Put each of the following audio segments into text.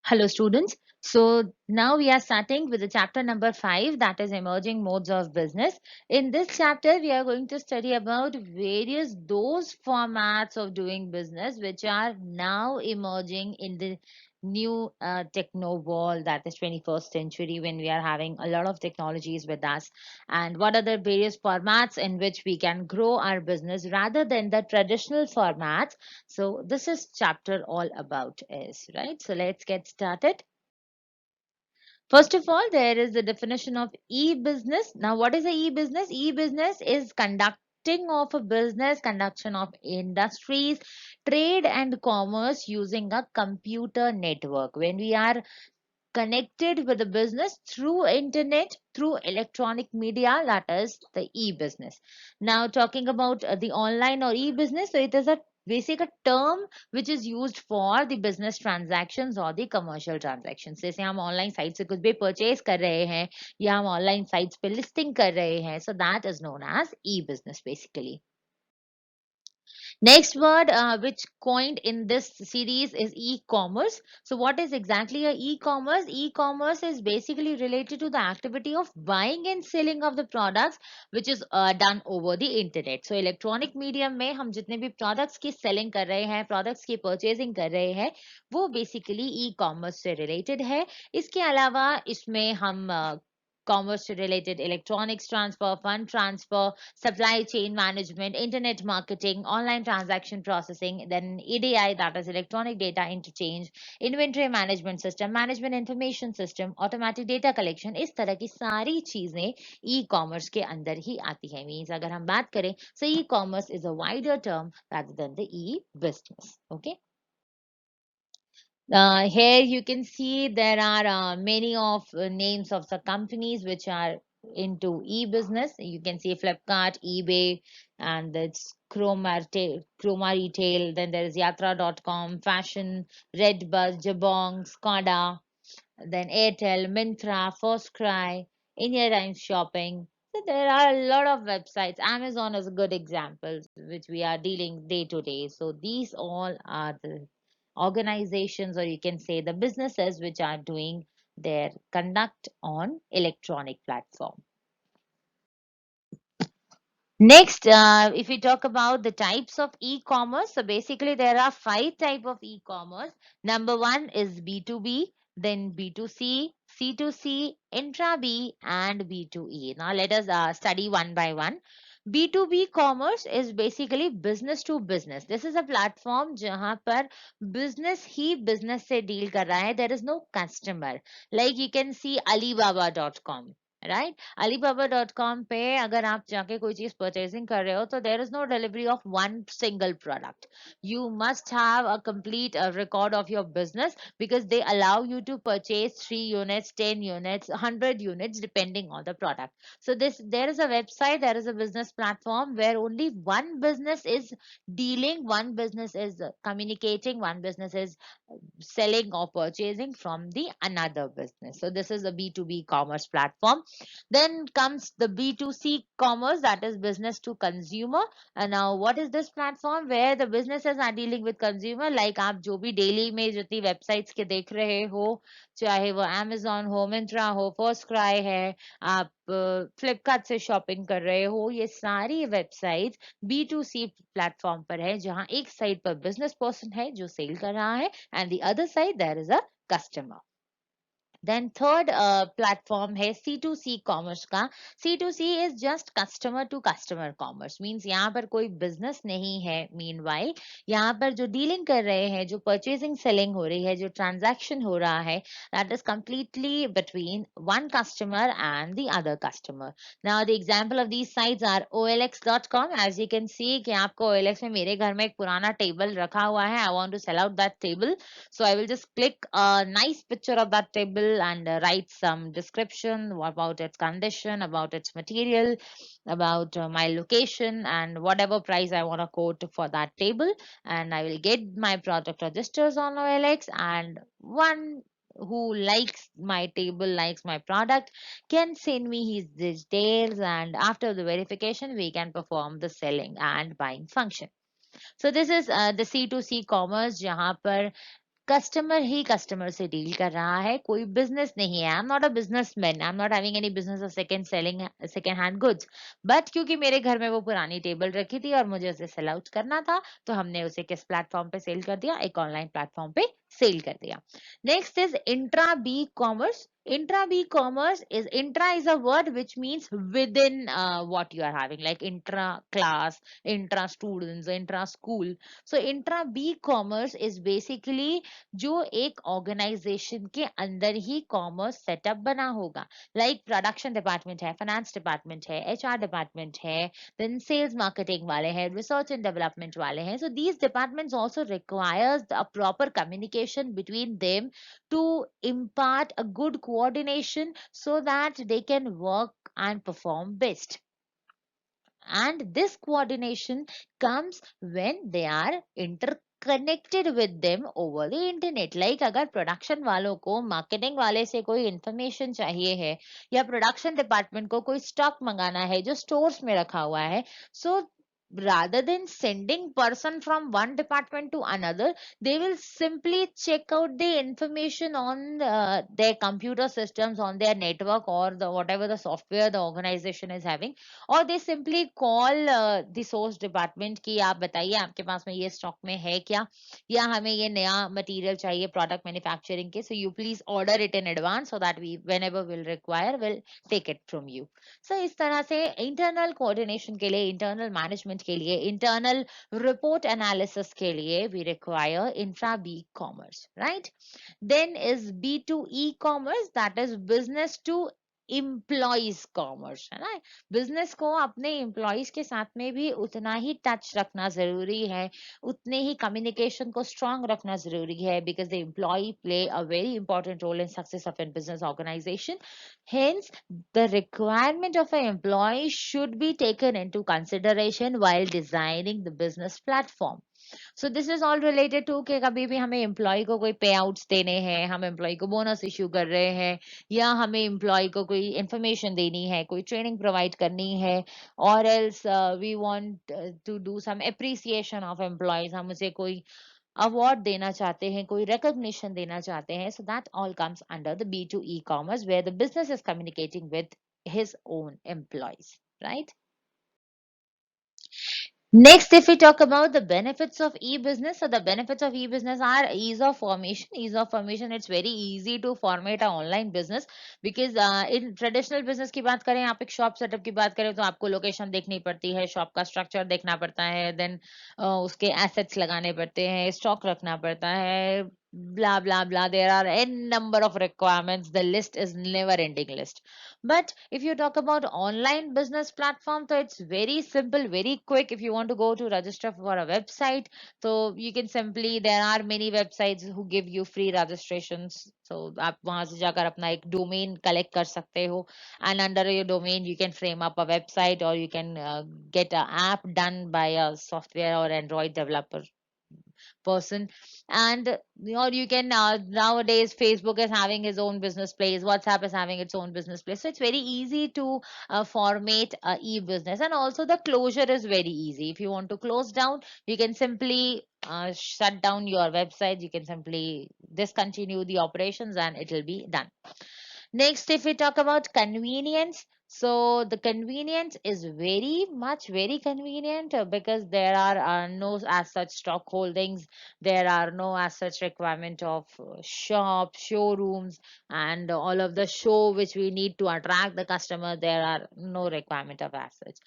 Hello, students. So now we are starting with the chapter number 5, that is emerging modes of business. In this chapter, we are going to study about various those formats of doing business which are now emerging in the new techno world, that is 21st century, when we are having a lot of technologies with us, and what are the various formats in which we can grow our business rather than the traditional formats. So this is chapter all about is, right? So let's get started. First of all, there is the definition of e-business. Now, what is a e-business? E-business is conducting of a business, conduction of industries, trade and commerce using a computer network. When we are connected with the business through internet, through electronic media, that is the e-business. Now talking about the online or e-business, so it is a basic a term which is used for the business transactions or the commercial transactions. जैसे हम online site से कुछ भी purchase कर रहे हैं या हम online sites पे listing कर रहे हैं, so that is known as e-business basically. Next word which coined in this series is e-commerce. So what is exactly a e-commerce? E-commerce is basically related to the activity of buying and selling of the products which is done over the internet. So electronic medium में हम जितने भी products की selling कर रहे हैं, products की purchasing कर रहे हैं, वो basically e-commerce से related है. इसके अलावा इसमें हम commerce related electronics transfer, fund transfer, supply chain management, internet marketing, online transaction processing, then EDI, that is electronic data interchange, inventory management system, management information system, automatic data collection, इस तरह की सारी चीजें e-commerce के अंदर ही आती है. Means अगर हम बात करें, so e-commerce is a wider term rather than the e-business. Okay. Here you can see there are many of names of the companies which are into e-business. You can see Flipkart, eBay, and it's Chroma Retail. Then there is Yatra.com, Fashion, Redbus, Jabong, Skoda, then Airtel, Myntra, FirstCry, India Times Shopping. So there are a lot of websites. Amazon is a good example, which we are dealing day to day. So these all are the organizations, or you can say the businesses which are doing their conduct on electronic platform. Next, if we talk about the types of e-commerce, so basically there are 5 types of e-commerce. Number one is B2B, then B2C, C2C, intra-B, and B2E. Now let us study one by one. B2B commerce is basically business to business. This is a platform जहाँ पर business ही business से deal कर रहा है. There is no customer. Like you can see Alibaba.com. Right alibaba.com पे अगर आप जाके कोई चीज परचेसिंग कर रहे हो तो there is no delivery of one single product you must have a complete record of your business because they allow you to purchase 3 units 10 units 100 units depending on the product. So this there is a website, there is a business platform where only one business is dealing, one business is communicating, one business is selling or purchasing from the another business. So this is a B2B commerce platform. Then comes the B2C commerce, that is business to consumer. And now what is this platform where the businesses are dealing with consumer? Like आप जो भी daily में जितनी websites के देख रहे हो, चाहे वो Amazon हो, Myntra हो, FirstCry है, आप फ्लिपकार्ट से शॉपिंग कर रहे हो, ये सारी वेबसाइट्स B2C प्लेटफॉर्म पर है जहां एक साइड पर बिजनेस पर्सन है जो सेल कर रहा है and the other side there is a customer. Then third platform है C2C commerce का. C2C is just customer to customer commerce. Means यहाँ पर कोई business नहीं है. Meanwhile यहाँ पर जो dealing कर रहे हैं, जो purchasing selling हो रही है, जो transaction हो रहा है, that is completely between one customer and the other customer. Now the example of these sites are OLX.com. As you can see कि आपको OLX में मेरे घर में एक पुराना table रखा हुआ है. I want to sell out that table. So I will just click a nice picture of that table and write some description about its condition, about its material, about my location, and whatever price I want to quote for that table. And I will get my product registers on OLX, and one who likes my table, likes my product, can send me his details, and after the verification, we can perform the selling and buying function. So this is the C2C commerce जहाँ पर customer ही customer से deal कर रहा है, कोई business नहीं है। I am not a businessman, I am not having any business of second hand goods, but क्योंकि मेरे घर में वो पुरानी टेबल रखी थी और मुझे उसे सेल आउट करना था, तो हमने उसे किस प्लेटफॉर्म पे सेल कर दिया? एक ऑनलाइन प्लेटफॉर्म पे सेल कर दिया। Next is intra B commerce. Intra B-commerce intra is a word which means within what you are having, like intra class, intra students, intra school. So intra B-commerce is basically जो एक organisation के अंदर ही commerce setup बना होगा, like production department है, finance department है, HR department है, then sales marketing वाले हैं, रिसर्च एंड डेवलपमेंट वाले हैं. So these departments also requires a proper communication between them to impart a good coordination so that they can work and perform best. And this coordination comes when they are interconnected with them over the internet. Like अगर production वालों को marketing वाले से कोई information चाहिए है, या production department को कोई स्टॉक मंगाना है जो स्टोर्स में रखा हुआ है, so rather than sending person from one department to another, they will simply check out the information on their computer systems, on their network, or the whatever the software the organization is having, or they simply call the source department कि आप बताइए आपके पास में ये stock में है क्या, या हमें ये नया मटेरियल चाहिए प्रोडक्ट मैन्युफैक्चरिंग के, so you please order it in advance so that we whenever will require will take it from you. So इस तरह से इंटरनल कोऑर्डिनेशन के लिए, इंटरनल मैनेजमेंट के लिए, इंटरनल रिपोर्ट एनालिसिस के लिए we require infra B commerce, right? Then is B2E commerce, that is business to employees commerce, है ना? बिजनेस को अपने एम्प्लॉइज के साथ में भी उतना ही टच रखना जरूरी है, उतने ही कम्युनिकेशन को स्ट्रांग रखना जरूरी है, because the employee play a very important role in success of an business organisation. Hence, the requirement of an employee should be taken into consideration while designing the business platform. So this is all related to कि कभी भी हमें employ को कोई पे outs देने हैं, हम एम्प्लॉय को बोनस इश्यू कर रहे हैं, या हमें एम्प्लॉय को कोई इंफॉर्मेशन देनी है, कोई ट्रेनिंग प्रोवाइड करनी है, और else we want to do some appreciation of employees, हम उसे कोई अवार्ड देना चाहते हैं, कोई रिकॉग्निशन देना चाहते हैं. So that all comes under the B2E commerce where the business is communicating with his own employees, right? Next, if we talk about the benefits of e-business, so the benefits of e-business are ease of formation. Ease of formation, it's very easy to formate an online business because in traditional business की बात करें, आप एक shop setup की बात करें, तो आपको लोकेशन देखनी पड़ती है, शॉप का स्ट्रक्चर देखना पड़ता है, देन उसके एसेट्स लगाने पड़ते हैं, स्टॉक रखना पड़ता है, blah blah blah. There are n number of requirements. The list is never ending list. But if you talk about online business platform, so it's very simple, very quick. If you want to go to register for a website, so you can simply, there are many websites who give you free registrations. So आप वहां से जाकर अपना एक domain collect कर सकते हो, and under your domain you can frame up a website, or you can get an app done by a software or Android developer person. And or you can nowadays Facebook is having his own business place, WhatsApp is having its own business place, so it's very easy to formate a e-business. And also the closure is very easy. If you want to close down, you can simply shut down your website, you can simply discontinue the operations and it will be done. Next, if we talk about convenience, so the convenience is very much very convenient because there are no as such stock holdings, there are no as such requirement of shops, showrooms, and all of the show which we need to attract the customer. There are no requirement of as such.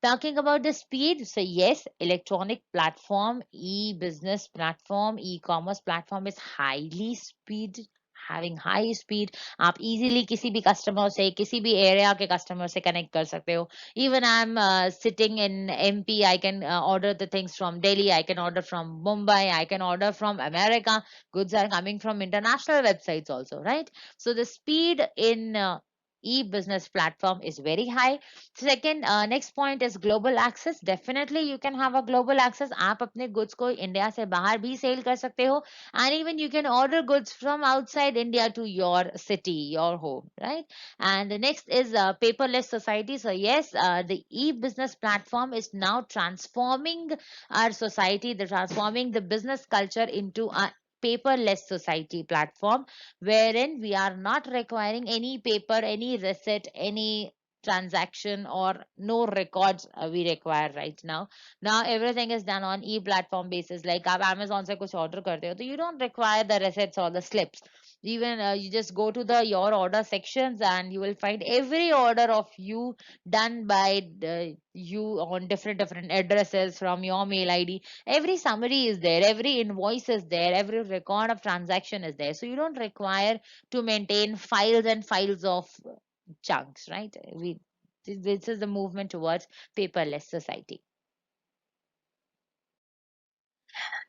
Talking about the speed, so yes, electronic platform, e-business platform, e-commerce platform is highly speed, having high speed. आप easily किसी भी customer से, किसी भी area के customer से connect कर सकते हो. Even I'm sitting in MP, I can order the things from Delhi, I can order from Mumbai, I can order from America. Goods are coming from international websites also, right? So the speed in e-business platform is very high. Second, next point is global access. Definitely you can have a global access. आप अपने goods को India से बाहर भी sale कर सकते हो, and even you can order goods from outside India to your city, your home, right? And the next is paperless society. So yes, the e-business platform is now transforming our society, the transforming the business culture into a paperless society platform, wherein we are not requiring any paper, any receipt, any transaction, or no records we require right now. Now everything is done on e-platform basis. Like आप Amazon से कुछ order करते हो तो you don't require the receipts or the slips. Even you just go to the your order sections and you will find every order of you done by you on different addresses from your mail ID. Every summary is there, every invoice is there, every record of transaction is there. So you don't require to maintain files and files of chunks, right? This is the movement towards paperless society.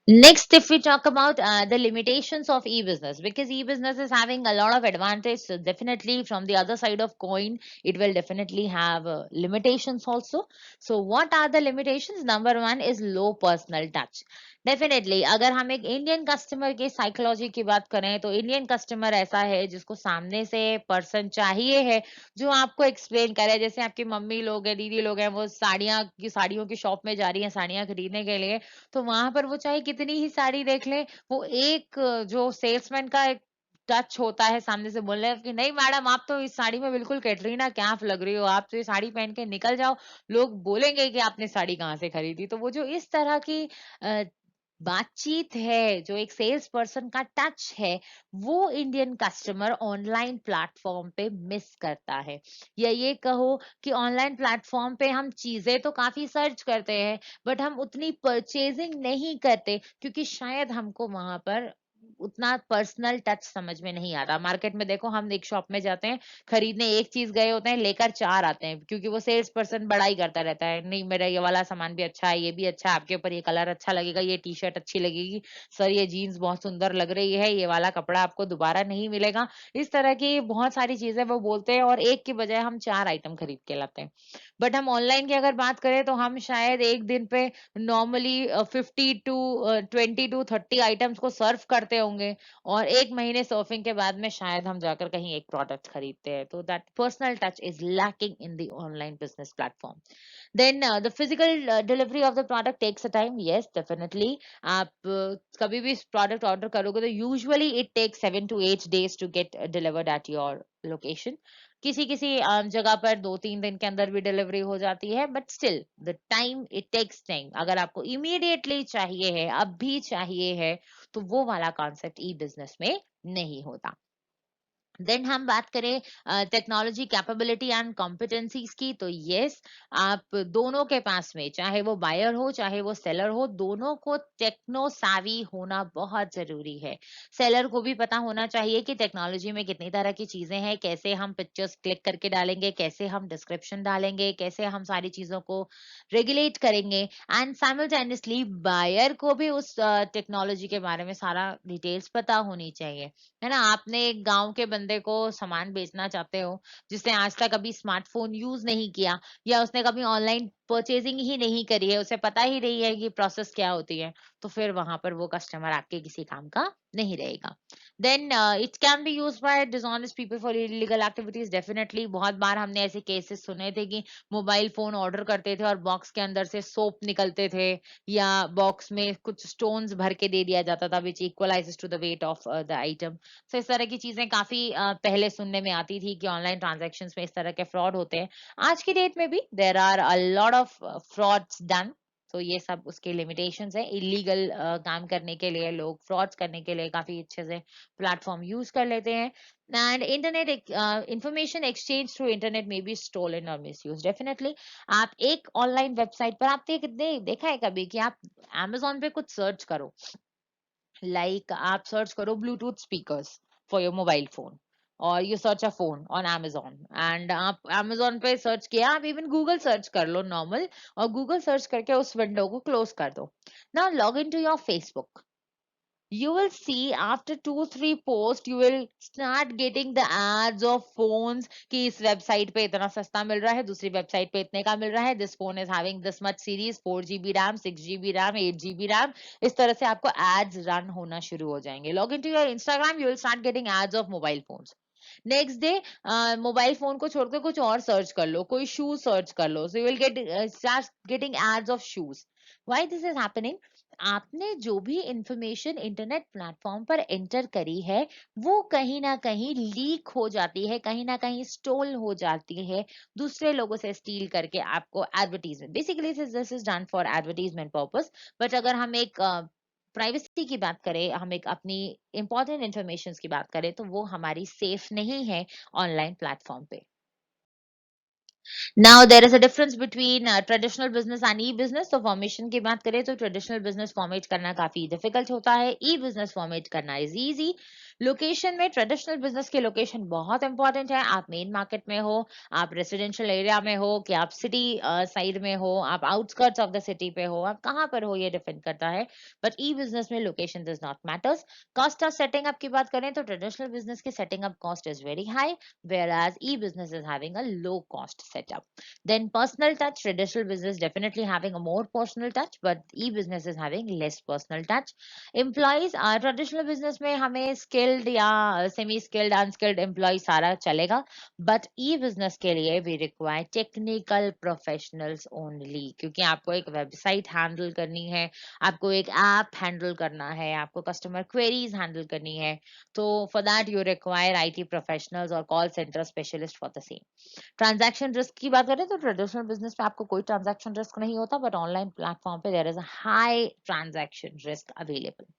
Next, if we talk about the limitations of e-business, because e-business is having a lot of advantage, so definitely from the other side of coin, it will definitely have limitations also. So what are the limitations? Number one is low personal touch. Definitely अगर हम एक Indian customer की psychology की बात करें तो Indian customer ऐसा है जिसको सामने से पर्सन चाहिए है जो आपको एक्सप्लेन करे। जैसे आपकी मम्मी लोग हैं, दीदी लोग हैं, वो साड़ियों की शॉप में जा रही हैं साड़ियां खरीदने के लिए, तो वहां पर वो चाहे कितनी ही साड़ी देख ले, वो एक जो सेल्समैन का एक टच होता है सामने से बोलने का कि नहीं मैडम आप तो इस साड़ी में बिल्कुल कैटरीना कैफ लग रही हो, आप तो ये साड़ी पहन के निकल जाओ, लोग बोलेंगे कि आपने साड़ी कहाँ से खरीदी। तो वो जो इस तरह की बातचीत है, जो एक सेल्स पर्सन का टच है, वो इंडियन कस्टमर ऑनलाइन प्लेटफॉर्म पे मिस करता है। या ये कहो कि ऑनलाइन प्लेटफॉर्म पे हम चीजें तो काफी सर्च करते हैं, बट हम उतनी परचेजिंग नहीं करते क्योंकि शायद हमको वहां पर उतना पर्सनल टच समझ में नहीं आता। मार्केट में देखो, हम एक शॉप में जाते हैं खरीदने, एक चीज गए होते हैं लेकर चार आते हैं क्योंकि वो सेल्स पर्सन बड़ाई करता रहता है, नहीं मेरा ये वाला सामान भी अच्छा है, ये भी अच्छा है, आपके ऊपर ये कलर अच्छा लगेगा, ये टी शर्ट अच्छी लगेगी, सर ये जीन्स बहुत सुंदर लग रही है, ये वाला कपड़ा आपको दोबारा नहीं मिलेगा। इस तरह की बहुत सारी चीजें वो बोलते हैं और एक की बजाय हम चार आइटम खरीद के लाते हैं। बट हम ऑनलाइन की अगर बात करें तो हम शायद एक दिन पे नॉर्मली 20 to 30 आइटम्स को सर्व करते होंगे और एक महीने सर्फिंग के बाद में शायद हम जाकर कहीं एक प्रोडक्ट खरीदते हैं। तो that personal touch is lacking in the online business platform. Then the physical delivery of the product takes a time. Yes definitely, आप कभी भी प्रोडक्ट ऑर्डर करोगे तो usually it takes 7 to 8 days to get delivered at your location. किसी किसी जगह पर 2-3 दिन के अंदर भी डिलीवरी हो जाती है, but still the time it takes time. अगर आपको इमीडिएटली चाहिए है, अब भी चाहिए है, तो वो वाला कॉन्सेप्ट ई बिजनेस में नहीं होता। देन हम बात करें टेक्नोलॉजी कैपेबिलिटी एंड कॉम्पिटेंसीज की, तो यस, आप दोनों के पास में, चाहे वो बायर हो चाहे वो सेलर हो, दोनों को टेक्नो savvy होना बहुत जरूरी है। सेलर को भी पता होना चाहिए कि टेक्नोलॉजी में कितनी तरह की चीजें हैं, कैसे हम पिक्चर्स क्लिक करके डालेंगे, कैसे हम डिस्क्रिप्शन डालेंगे, कैसे हम सारी चीजों को रेगुलेट करेंगे। एंड साइमल्टेनियसली बायर को भी उस टेक्नोलॉजी के बारे में सारा डिटेल्स पता होनी चाहिए। है ना, आपने एक गांव के बंदे को सामान बेचना चाहते हो जिसने आज तक कभी स्मार्टफोन यूज नहीं किया या उसने कभी ऑनलाइन परचेजिंग ही नहीं करी है, उसे पता ही नहीं है कि प्रोसेस क्या होती है, तो फिर वहां पर वो कस्टमर आपके किसी काम का नहीं रहेगा। Then it can be use by dishonest people for illegal activities. Definitely बहुत बार हमने ऐसे केसेस सुने थे कि मोबाइल फोन ऑर्डर करते थे और बॉक्स के अंदर से सोप निकलते थे या बॉक्स में कुछ स्टोन्स भर के दे दिया जाता था which equalises to the weight of the item. तो इस तरह की चीजें काफी पहले सुनने में आती थी कि ऑनलाइन ट्रांजैक्शंस में इस तरह के फ्रॉड होते हैं। आज की डेट में भी there are a lot of frauds done. तो ये सब उसके लिमिटेशंस है। इलीगल काम करने के लिए, लोग फ्रॉड्स करने के लिए काफी अच्छे से प्लेटफॉर्म यूज कर लेते हैं। And internet information exchange through internet में बी स्टोलन और मिसयूज। डेफिनेटली, आप एक ऑनलाइन वेबसाइट पर आप देखा है कभी कि आप Amazon पे कुछ सर्च करो, लाइक आप सर्च करो Bluetooth speakers for your mobile phone, और you search a phone on Amazon, and आप Amazon पे सर्च किया, आप इवन गूगल सर्च कर लो नॉर्मल, और गूगल सर्च करके उस विंडो को क्लोज कर दो। Now log in to your Facebook, you will see after 2-3 posts you will start getting the ads of phones कि इस वेबसाइट पे इतना सस्ता मिल रहा है, दूसरी वेबसाइट पे इतने का मिल रहा है, this phone is having this much series, 4 GB RAM, 6 GB RAM, 8 GB RAM। इस तरह से आपको ads रन होना शुरू हो जाएंगे। log into your Instagram, you will start getting ads of mobile phones। Next day mobile phone को छोड़कर कुछ और सर्च कर लो, कोई शूज सर्च कर लो, so you will get start getting ads of shoes. Why this is happening? आपने जो भी इंफॉर्मेशन इंटरनेट प्लेटफॉर्म पर एंटर करी है वो कहीं ना कहीं लीक हो जाती है, कहीं ना कहीं स्टोल हो जाती है, दूसरे लोगों से स्टील करके आपको advertisement, basically this is done for advertisement purpose. But अगर हम एक प्राइवेसी की बात करें, हम एक अपनी इंपॉर्टेंट इंफॉर्मेशन की बात करें, तो वो हमारी सेफ नहीं है ऑनलाइन प्लेटफॉर्म पे। Now there is a difference between traditional business and e-business. तो फॉर्मेशन की बात करें तो ट्रेडिशनल बिजनेस फॉर्मेट करना काफी डिफिकल्ट होता है, ई बिजनेस फॉर्मेट करना इज इजी। लोकेशन में ट्रेडिशनल बिजनेस की लोकेशन बहुत इंपॉर्टेंट है। आप मेन मार्केट में हो, आप रेसिडेंशियल एरिया में हो, कि आप सिटी साइड में हो, आप आउटस्कर्ट्स ऑफ द सिटी पे हो, आप कहाँ पर हो ये डिपेंड करता है। बट ई बिजनेस में location does not matters. Cost of setting up की बात करें तो ट्रेडिशनल बिजनेस की setting up cost is very high, whereas e-business is having a low cost setup. Then personal touch, traditional business definitely having a more personal touch, but e-business is having less personal touch. Employees, traditional business में हमें skilled या semi skilled unskilled employee सारा चलेगा, but e-business के लिए we require technical professionals only, क्योंकि आपको एक website handle करनी है, आपको एक app handle करना है, आपको customer queries handle करनी है, तो for that you require IT professionals और call center specialist for the same. Transaction risk की बात करें तो ट्रेडिशनल बिजनेस में आपको कोई ट्रांजैक्शन रिस्क नहीं होता, बट ऑनलाइन प्लेटफॉर्म पे there is a high transaction risk available.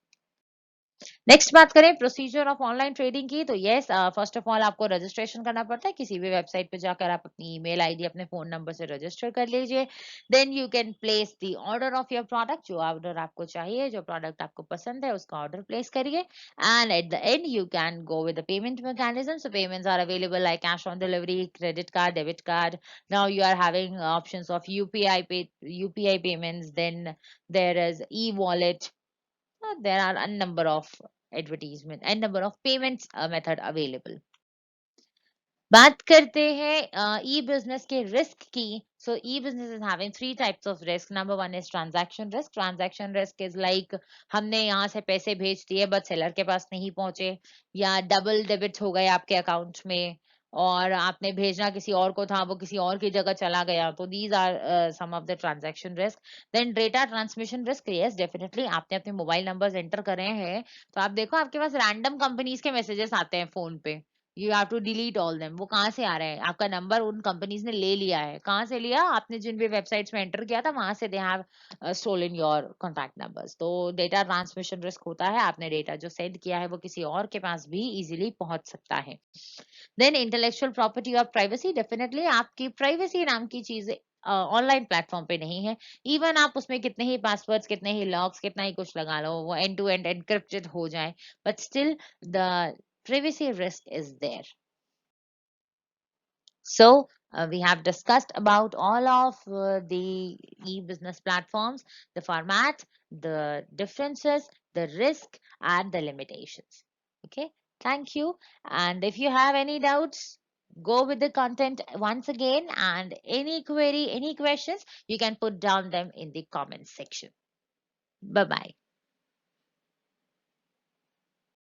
Next बात करें प्रोसीजर ऑफ ऑनलाइन ट्रेडिंग की, तो यस, फर्स्ट ऑफ ऑल आपको रजिस्ट्रेशन करना पड़ता है। किसी भी वेबसाइट पे जाकर आप अपनी ईमेल आईडी, अपने फोन नंबर से रजिस्टर कर लीजिए। Then you can place the order of your product, जो ऑर्डर आपको चाहिए, जो प्रोडक्ट आपको पसंद है उसका ऑर्डर प्लेस करिए। And at the end you can go with the payment mechanism. So payments are available like cash on delivery, credit card, debit card. Now you are having options of UPI payments. Then there is e-wallet. There are a number of advertisement and number of payments method available. बात करते हैं ई business के risk की। So e business is having three types of risk. Number one is transaction risk. Transaction risk is like हमने यहाँ से पैसे भेज दिए बट सेलर के पास नहीं पहुंचे, या डबल डेबिट हो गए आपके अकाउंट में, और आपने भेजना किसी और को था, वो किसी और की जगह चला गया। तो these are some of the transaction risk. Then data transmission risk, yes definitely आपने अपने मोबाइल नंबर्स एंटर करे हैं, तो आप देखो आपके पास रैंडम कंपनीज के मैसेजेस आते हैं फोन पे, you have to delete all them. वो कहाँ से आ रहे हैं? आपका नंबर उन कंपनीज ने ले लिया है। कहाँ से लिया? आपने जिन भी वेबसाइट्स में एंटर किया था वहां से they have stolen your contact numbers. तो डेटा ट्रांसमिशन रिस्क होता है, आपने डेटा जो सेंड किया है वो किसी और के पास भी इजीली पहुंच सकता है। देन इंटेलेक्चुअल प्रॉपर्टी और प्राइवेसी, डेफिनेटली आपकी प्राइवेसी नाम की चीज ऑनलाइन प्लेटफॉर्म पे नहीं है। इवन आप उसमें कितने ही पासवर्ड्स, कितने ही लॉक्स, कितना ही कुछ लगा लो, वो एंड टू एंड एनक्रिप्टेड हो जाए, but still the privacy risk is there. So we have discussed about all of the e-business platforms, the format, the differences, the risk, and the limitations. Okay, thank you. And if you have any doubts, go with the content once again, and any query, any questions, you can put down them in the comment section. Bye bye.